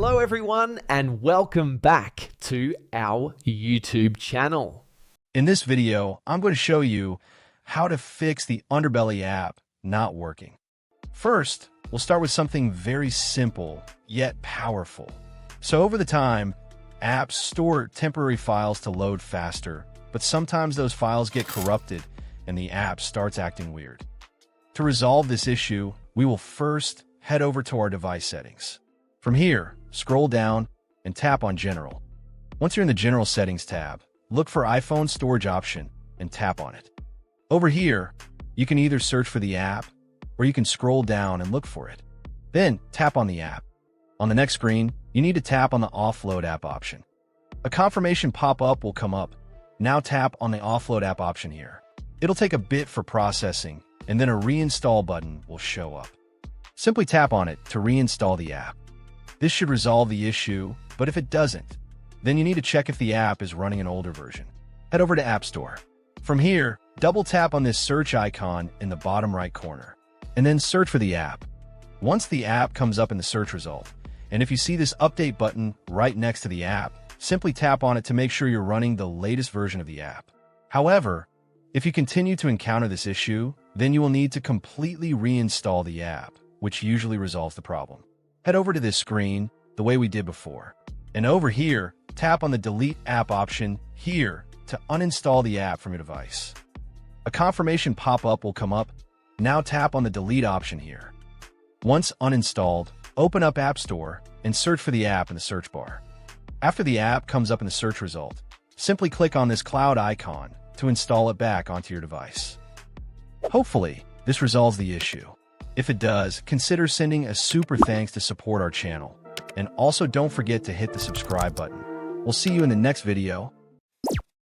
Hello everyone and welcome back to our YouTube channel. In this video, I'm going to show you how to fix the Underbelly app not working. First, we'll start with something very simple yet powerful. So over the time, apps store temporary files to load faster, but sometimes those files get corrupted and the app starts acting weird. To resolve this issue, we will first head over to our device settings. From here, scroll down and tap on General. Once you're in the General Settings tab, look for iPhone Storage option and tap on it. Over here, you can either search for the app or you can scroll down and look for it. Then tap on the app. On the next screen, you need to tap on the Offload app option. A confirmation pop-up will come up. Now tap on the Offload app option here. It'll take a bit for processing, and then a reinstall button will show up. Simply tap on it to reinstall the app. This should resolve the issue, but if it doesn't, then you need to check if the app is running an older version. Head over to App Store. From here, double tap on this search icon in the bottom right corner, and then search for the app. Once the app comes up in the search result, and if you see this update button right next to the app, simply tap on it to make sure you're running the latest version of the app. However, if you continue to encounter this issue, then you will need to completely reinstall the app, which usually resolves the problem. Head over to this screen the way we did before. And over here, tap on the Delete App option here to uninstall the app from your device. A confirmation pop-up will come up. Now tap on the Delete option here. Once uninstalled, open up App Store and search for the app in the search bar. After the app comes up in the search result, simply click on this cloud icon to install it back onto your device. Hopefully, this resolves the issue. If it does, consider sending a super thanks to support our channel. And also don't forget to hit the subscribe button. We'll see you in the next video.